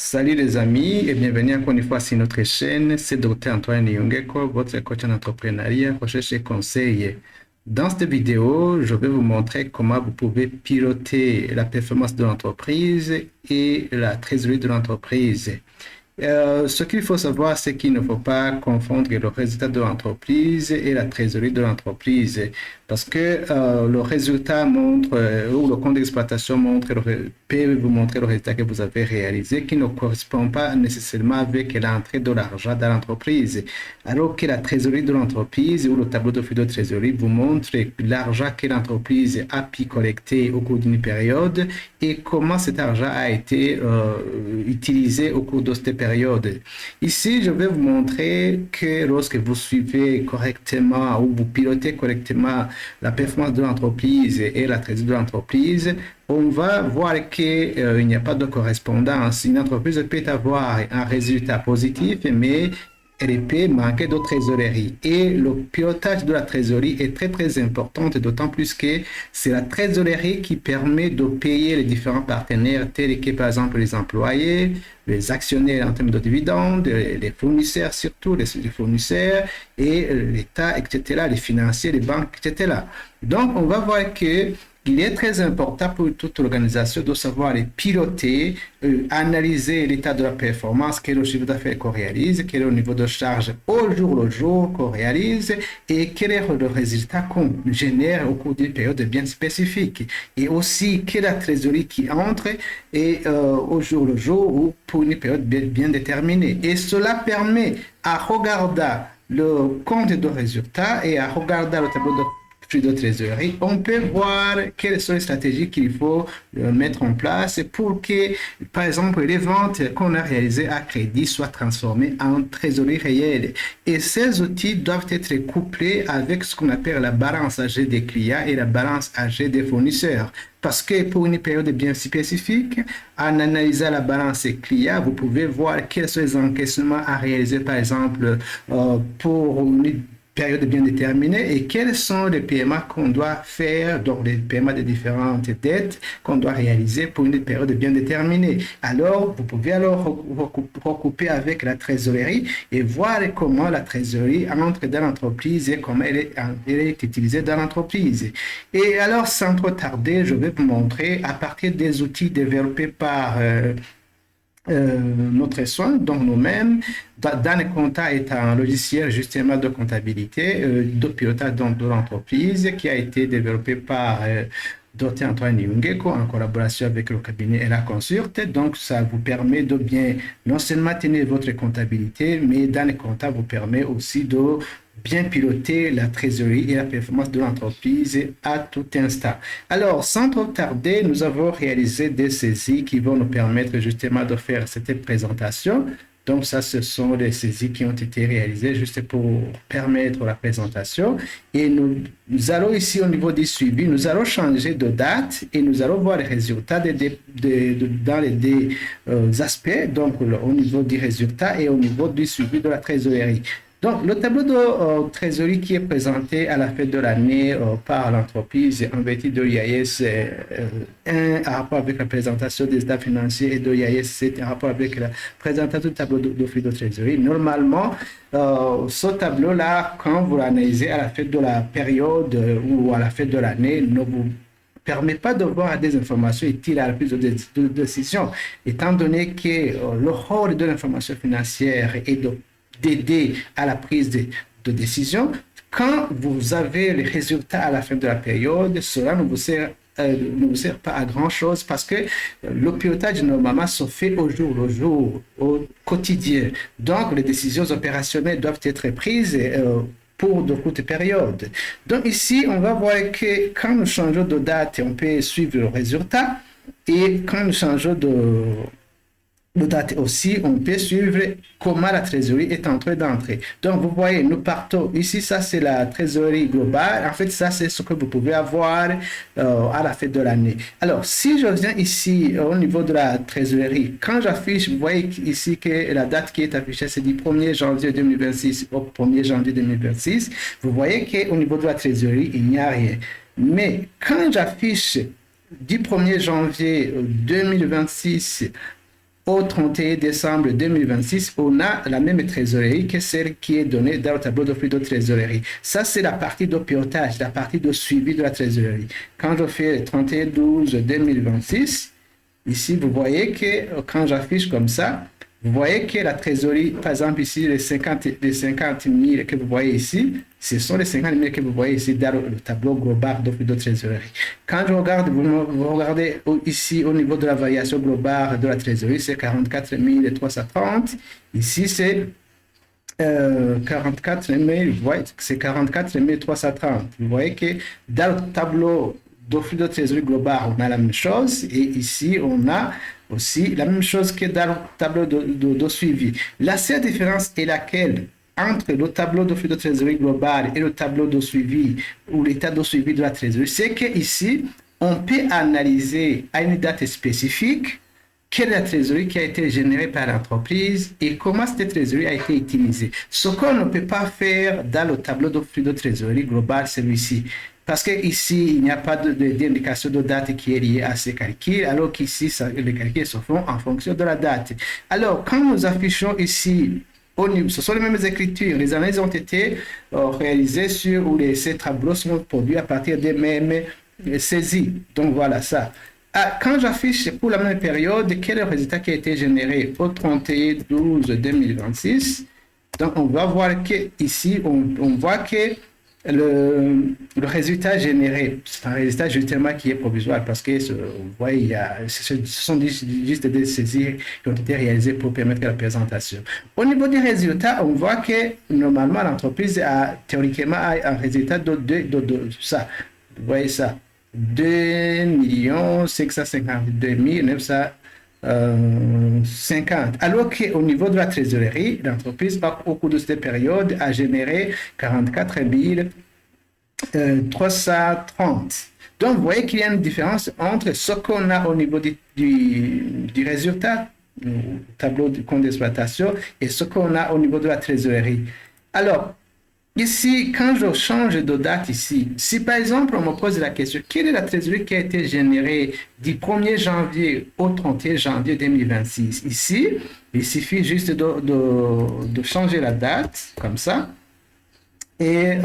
Salut les amis et bienvenue encore une fois sur notre chaîne. C'est Dr Antoine Nyongeko, votre coach en entrepreneuriat, recherche et conseil. Dans cette vidéo, je vais vous montrer comment vous pouvez piloter la performance de l'entreprise et la trésorerie de l'entreprise. Ce qu'il faut savoir, c'est qu'il ne faut pas confondre le résultat de l'entreprise et la trésorerie de l'entreprise. Parce que le résultat montre, ou le compte d'exploitation peut vous montrer le résultat que vous avez réalisé qui ne correspond pas nécessairement avec l'entrée de l'argent dans l'entreprise. Alors que la trésorerie de l'entreprise ou le tableau de flux de trésorerie vous montre l'argent que l'entreprise a pu collecter au cours d'une période et comment cet argent a été utilisé au cours de cette période. Ici, je vais vous montrer que lorsque vous suivez correctement ou vous pilotez correctement la performance de l'entreprise et la trésorerie de l'entreprise, on va voir qu'il n'y a pas de correspondance. Une entreprise peut avoir un résultat positif, mais elle peut manquer de trésorerie. Et le pilotage de la trésorerie est très, très important, d'autant plus que c'est la trésorerie qui permet de payer les différents partenaires, tels que par exemple les employés, les actionnaires en termes de dividendes, les fournisseurs surtout, les fournisseurs et l'État, etc., les financiers, les banques, etc. Donc, on va voir que il est très important pour toute organisation de savoir les piloter, analyser l'état de la performance, quel est le chiffre d'affaires qu'on réalise, quel est le niveau de charge au jour le jour qu'on réalise et quel est le résultat qu'on génère au cours d'une période bien spécifique. Et aussi, quelle est la trésorerie qui entre et, au jour le jour ou pour une période bien déterminée. Et cela permet à regarder le compte de résultats et à regarder le tableau de flux de trésorerie, on peut voir quelles sont les stratégies qu'il faut mettre en place pour que, par exemple, les ventes qu'on a réalisées à crédit soient transformées en trésorerie réelle. Et ces outils doivent être couplés avec ce qu'on appelle la balance âgée des clients et la balance âgée des fournisseurs. Parce que pour une période bien spécifique, en analysant la balance client, vous pouvez voir quels sont les encaissements à réaliser, par exemple, pour une période bien déterminée et quels sont les paiements qu'on doit faire, donc les paiements des différentes dettes qu'on doit réaliser pour une période bien déterminée. Alors, vous pouvez alors recouper avec la trésorerie et voir comment la trésorerie entre dans l'entreprise et comment elle est utilisée dans l'entreprise. Et alors, sans trop tarder, je vais vous montrer à partir des outils développés par notre soin, donc nous-mêmes. Dane-Compta est un logiciel justement de comptabilité, de pilotage de l'entreprise qui a été développé par Dr Antoine Nyongeko en collaboration avec le cabinet Ella Consult. Donc, ça vous permet de bien non seulement tenir votre comptabilité, mais Dane-Compta vous permet aussi de bien piloter la trésorerie et la performance de l'entreprise à tout instant. Alors, sans trop tarder, nous avons réalisé des saisies qui vont nous permettre justement de faire cette présentation. Donc, ça, ce sont des saisies qui ont été réalisées juste pour permettre la présentation. Et nous allons ici au niveau du suivi, nous allons changer de date et nous allons voir les résultats dans les deux aspects, donc au niveau du résultat et au niveau du suivi de la trésorerie. Donc, le tableau de trésorerie qui est présenté à la fin de l'année par l'entreprise en vertu de l'IAS 1 en rapport avec la présentation des états financiers et de l'IAS 7 en rapport avec la présentation du tableau de flux de trésorerie. Normalement, ce tableau-là, quand vous l'analysez à la fin de la période ou à la fin de l'année, ne vous permet pas de voir des informations utiles à la prise de décision, étant donné que le rôle de l'information financière est d'aider à la prise de décision. Quand vous avez les résultats à la fin de la période, cela ne vous sert pas à grand chose parce que le pilotage normalement se fait au jour le jour, au quotidien. Donc, les décisions opérationnelles doivent être prises pour de courtes périodes. Donc ici, on va voir que quand nous changeons de date, on peut suivre le résultat et quand nous changeons de date aussi, on peut suivre comment la trésorerie est en train d'entrer. Donc, vous voyez, nous partons ici, ça c'est la trésorerie globale. En fait, ça c'est ce que vous pouvez avoir à la fin de l'année. Alors, si je viens ici au niveau de la trésorerie, quand j'affiche, vous voyez ici que la date qui est affichée, c'est du 1er janvier 2026 au 1er janvier 2026. Vous voyez qu'au niveau de la trésorerie, il n'y a rien. Mais quand j'affiche du 1er janvier 2026 au 31 décembre 2026, on a la même trésorerie que celle qui est donnée dans le tableau de flux de trésorerie. Ça, c'est la partie de pilotage, la partie de suivi de la trésorerie. Quand je fais le 31/12/2026, ici, vous voyez que quand j'affiche comme ça, vous voyez que la trésorerie, par exemple ici, les 50 000 que vous voyez ici, ce sont les 50 000 que vous voyez ici dans le tableau global de flux de trésorerie. Quand je regarde, vous regardez ici au niveau de la variation globale de la trésorerie, c'est 44 330. Ici, c'est 44 000, vous voyez, c'est 44 330. Vous voyez que dans le tableau de flux de trésorerie global, on a la même chose. Et ici, on a aussi la même chose que dans le tableau de suivi. La seule différence est laquelle entre le tableau de flux de trésorerie global et le tableau de suivi ou l'état de suivi de la trésorerie, c'est qu'ici, on peut analyser à une date spécifique quelle est la trésorerie qui a été générée par l'entreprise et comment cette trésorerie a été utilisée. Ce qu'on ne peut pas faire dans le tableau de flux de trésorerie global, celui-ci. Parce qu'ici, il n'y a pas d'indication de date qui est liée à ces calculs, alors qu'ici, les calculs se font en fonction de la date. Alors, quand nous affichons ici, ce sont les mêmes écritures, les analyses ont été réalisées sur où ces tableaux sont produits à partir des mêmes saisies. Donc, voilà ça. Quand j'affiche pour la même période, quel est le résultat qui a été généré au 31/12/2026? Donc, on va voir qu'ici, on voit que le résultat généré, c'est un résultat justement qui est provisoire parce que vous voyez, ce sont juste des saisies qui ont été réalisées pour permettre la présentation. Au niveau des résultats, on voit que normalement l'entreprise a théoriquement un résultat de ça. Vous voyez ça, 2 552 950. Alors qu'au niveau de la trésorerie, l'entreprise, au cours de cette période, a généré 44 330. Donc, vous voyez qu'il y a une différence entre ce qu'on a au niveau du résultat, du tableau du compte d'exploitation, et ce qu'on a au niveau de la trésorerie. Alors, ici, quand je change de date ici, si par exemple on me pose la question, quelle est la trésorerie qui a été générée du 1er janvier au 31 janvier 2026? Ici, il suffit juste de changer la date, comme ça, et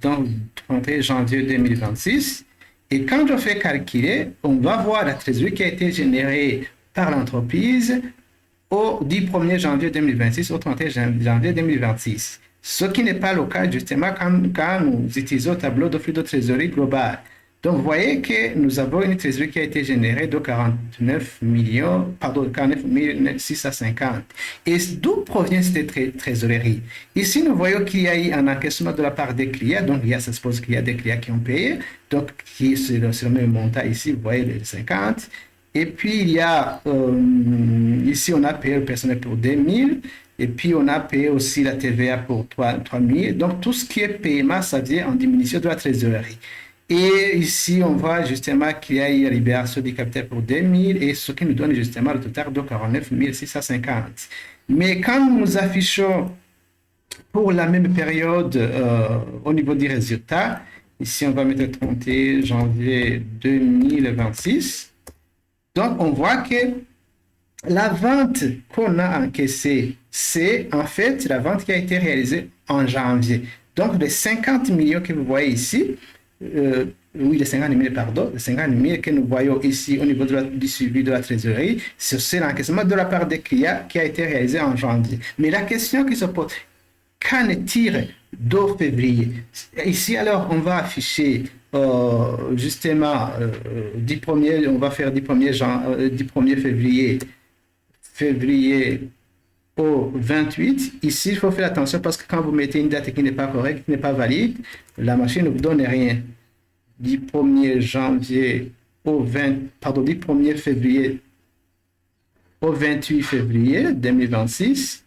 dans le 31 janvier 2026, et quand je fais calculer, on va voir la trésorerie qui a été générée par l'entreprise du 1er janvier 2026 au 31 janvier 2026. Ce qui n'est pas le cas justement quand nous utilisons le tableau de flux de trésorerie global. Donc, vous voyez que nous avons une trésorerie qui a été générée de 49 650. Et d'où provient cette trésorerie? Ici, nous voyons qu'il y a eu un encaissement de la part des clients. Donc, ça suppose qu'il y a des clients qui ont payé. Donc, c'est le même montant ici, vous voyez les 50. Et puis, il y a, ici, on a payé le personnel pour 2000. Et puis, on a payé aussi la TVA pour 3 000. Donc, tout ce qui est paiement, ça vient en diminution de la trésorerie. Et ici, on voit justement qu'il y a eu la libération du capital pour 2 000 et ce qui nous donne justement le total de 49 650. Mais quand nous affichons pour la même période au niveau des résultats, ici, on va mettre 31 janvier 2026. Donc, on voit que la vente qu'on a encaissée, c'est en fait la vente qui a été réalisée en janvier. Donc, les 50 millions que vous voyez ici, les 50 000, pardon, les 50 000 que nous voyons ici au niveau du suivi de la trésorerie, c'est l'encaissement de la part des clients qui a été réalisé en janvier. Mais la question qui se pose, qu'en est-il de février? Ici, alors, on va afficher justement on va faire du 1er février au 28. Ici, il faut faire attention parce que quand vous mettez une date qui n'est pas correcte, qui n'est pas valide, la machine ne vous donne rien. Du 1er janvier au du 1er février au 28 février 2026.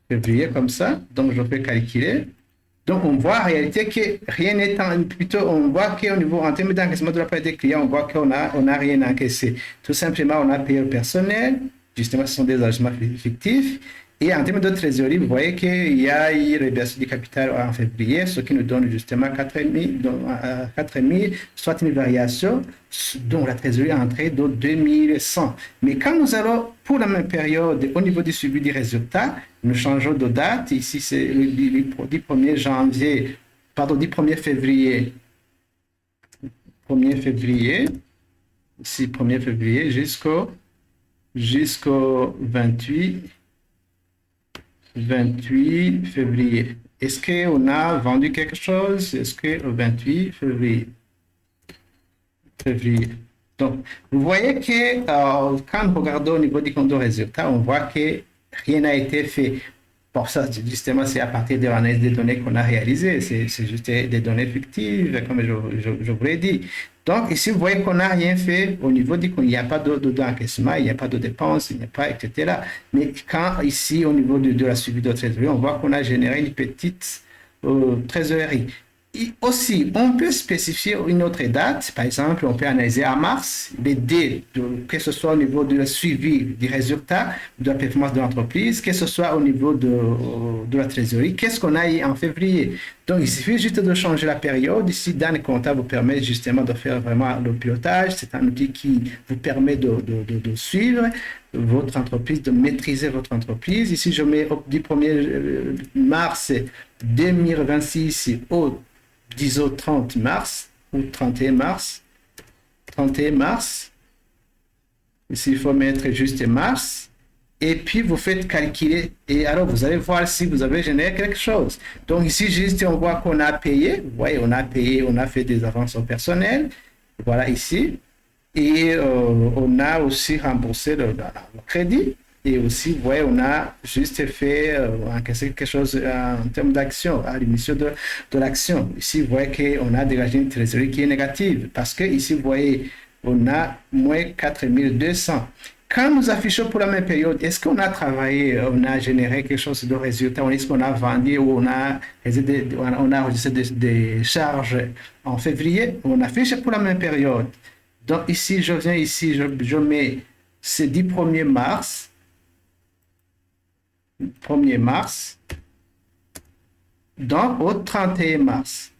Février comme ça. Donc, je peux calculer. Donc, on voit en réalité que rien n'est plutôt, on voit qu'au niveau, en termes d'encaissement de la part des clients, on voit qu'on n'a rien encaissé. Tout simplement, on a payé le personnel. Justement, ce sont des agissements fictifs. Et en termes de trésorerie, vous voyez qu'il y a eu réduction du capital en février, ce qui nous donne justement 4 000, soit une variation dont la trésorerie est entrée de 2100. Mais quand nous allons pour la même période au niveau du suivi des résultats, nous changeons de date. Ici, c'est du 1er janvier, pardon, du 1er février. 1er février, ici 1er février jusqu'au 28 février. Est-ce qu'on a vendu quelque chose? Est-ce que le 28 février? Donc, vous voyez que quand nous regardons au niveau du compte de résultat, on voit que rien n'a été fait. Pour ça, justement, c'est à partir de l'analyse des données qu'on a réalisé. C'est juste des données fictives, comme je vous l'ai dit. Donc, ici, vous voyez qu'on n'a rien fait au niveau du compte. Il n'y a pas d'encaissement, il n'y a pas de dépenses, il n'y a pas, etc. Mais quand, ici, au niveau de la suivi de trésorerie, on voit qu'on a généré une petite trésorerie. Et aussi, on peut spécifier une autre date. Par exemple, on peut analyser en mars les dés, que ce soit au niveau de la suivi du résultat, de la performance de l'entreprise, que ce soit au niveau de la trésorerie. Qu'est-ce qu'on a eu en février? Donc, il suffit juste de changer la période. Ici, Dan Comptable vous permet justement de faire vraiment le pilotage. C'est un outil qui vous permet de suivre votre entreprise, de maîtriser votre entreprise. Ici, je mets du 1er mars 2026 au disons 30 mars ou 31 mars. 31 mars. Ici, il faut mettre juste mars. Et puis, vous faites calculer. Et alors, vous allez voir si vous avez généré quelque chose. Donc, ici, juste, on voit qu'on a payé. Vous voyez, on a payé, on a fait des avances au personnel. Voilà, ici. Et on a aussi remboursé le crédit. Et aussi, vous voyez, on a juste fait encaisser quelque chose en termes d'action, à l'émission de l'action. Ici, vous voyez qu'on a dégagé une trésorerie qui est négative. Parce que ici, vous voyez, on a moins 4200. Quand nous affichons pour la même période, est-ce qu'on a travaillé, on a généré quelque chose de résultat, est-ce qu'on a vendu ou on a enregistré des charges en février? On affiche pour la même période. Donc ici, je viens ici, je mets ce 1er mars. 1er mars, donc au 31 mars.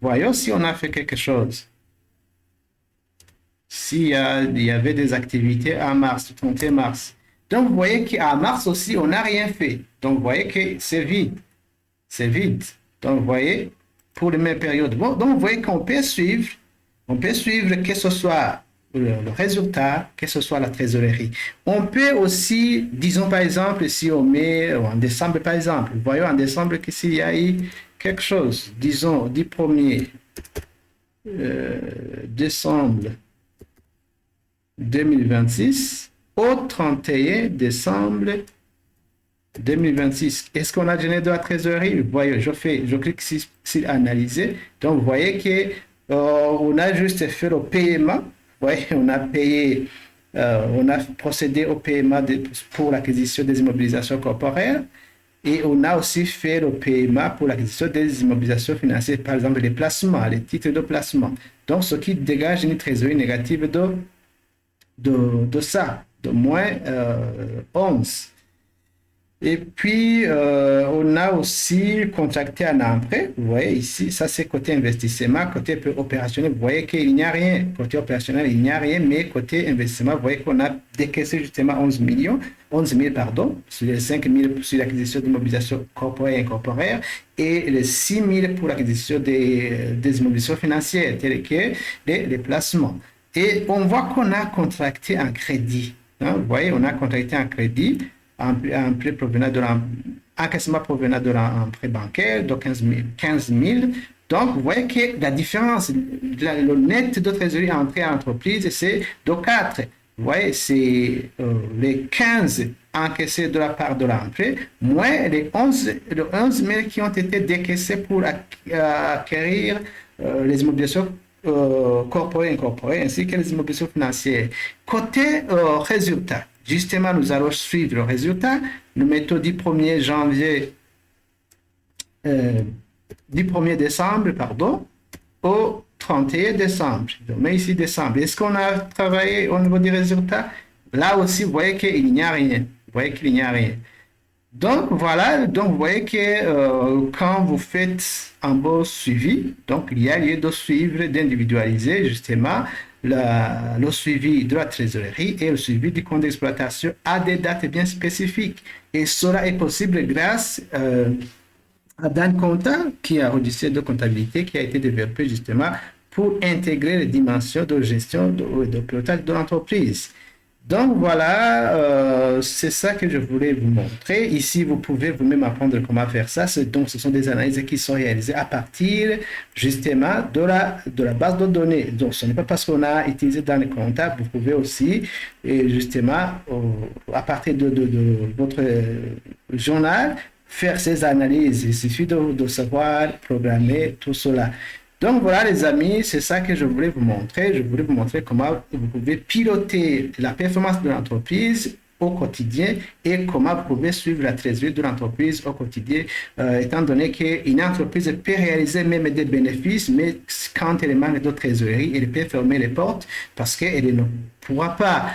Voyons si on a fait quelque chose. S'il y avait des activités en mars, 31 mars. Donc, vous voyez qu'en mars aussi, on n'a rien fait. Donc, vous voyez que c'est vide. C'est vide. Donc, vous voyez, pour les mêmes périodes. Bon, donc, vous voyez qu'on peut suivre. On peut suivre que ce soit le résultat, que ce soit la trésorerie. On peut aussi, disons par exemple, si on met en décembre par exemple, voyons en décembre que s'il y a eu quelque chose, disons du 1er décembre 2026 au 31 décembre 2026. Est-ce qu'on a généré de la trésorerie? Vous voyez, je clique sur analyser. Donc, vous voyez que on a juste fait le paiement. Oui, on a payé, on a procédé au paiement pour l'acquisition des immobilisations corporelles et on a aussi fait le paiement pour l'acquisition des immobilisations financières, par exemple les placements, les titres de placement. Donc, ce qui dégage une trésorerie négative de ça, de moins 11. Et puis, on a aussi contracté un emprunt. Vous voyez ici, ça c'est côté investissement. Côté opérationnel, vous voyez qu'il n'y a rien. Côté opérationnel, il n'y a rien. Mais côté investissement, vous voyez qu'on a décaissé justement 11 000, sur les 5 000 sur l'acquisition d'immobilisation corporelle et incorporelle et les 6 000 pour l'acquisition des immobilisations financières, telles que les placements. Et on voit qu'on a contracté un crédit. Hein, vous voyez, on a contracté un crédit. Un prêt provenant de l'encaissement provenant de l'emprunt bancaire de 15 000. Donc, vous voyez que la différence, le net de trésorerie entrée à l'entreprise, c'est de 4. Vous voyez, c'est les 15 encaissés de la part de l'emprunt, moins les 11 000 qui ont été décaissés pour acquérir les immobilisations corporelles et incorporées, ainsi que les immobilisations financières. Côté résultat, justement, nous allons suivre le résultat. Nous mettons du 1er janvier, du 1er décembre, pardon, au 31 décembre. Je mets ici décembre. Est-ce qu'on a travaillé au niveau du résultat? Là aussi, vous voyez qu'il n'y a rien. Vous voyez qu'il n'y a rien. Donc voilà, donc vous voyez que quand vous faites un bon suivi, donc il y a lieu de suivre, d'individualiser justement le suivi de la trésorerie et le suivi du compte d'exploitation à des dates bien spécifiques. Et cela est possible grâce à Dan Compta, qui est un logiciel de comptabilité qui a été développé justement pour intégrer les dimensions de gestion de pilotage de l'entreprise. Donc voilà, c'est ça que je voulais vous montrer. Ici, vous pouvez vous-même apprendre comment faire ça. Donc, ce sont des analyses qui sont réalisées à partir justement de la base de données. Donc, ce n'est pas parce qu'on a utilisé dans les comptables, vous pouvez aussi, et justement, à partir de votre journal, faire ces analyses. Il suffit de savoir programmer tout cela. Donc voilà les amis, c'est ça que je voulais vous montrer. Je voulais vous montrer comment vous pouvez piloter la performance de l'entreprise au quotidien et comment vous pouvez suivre la trésorerie de l'entreprise au quotidien, étant donné qu'une entreprise peut réaliser même des bénéfices, mais quand elle manque de trésorerie, elle peut fermer les portes parce qu'elle ne pourra pas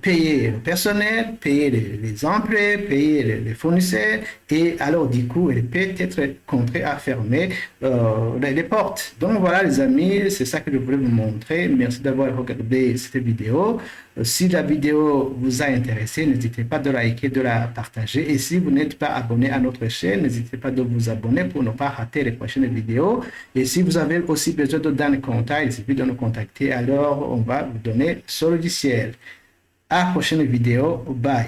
payer le personnel, payer les employés, payer les fournisseurs, et alors du coup, elle peut être contrainte à fermer les portes. Donc voilà les amis, c'est ça que je voulais vous montrer. Merci d'avoir regardé cette vidéo. Si la vidéo vous a intéressé, n'hésitez pas de liker, de la partager. Et si vous n'êtes pas abonné à notre chaîne, n'hésitez pas de vous abonner pour ne pas rater les prochaines vidéos. Et si vous avez aussi besoin de donner contact, il suffit de nous contacter. Alors, on va vous donner ce logiciel. À la prochaine vidéo. Bye.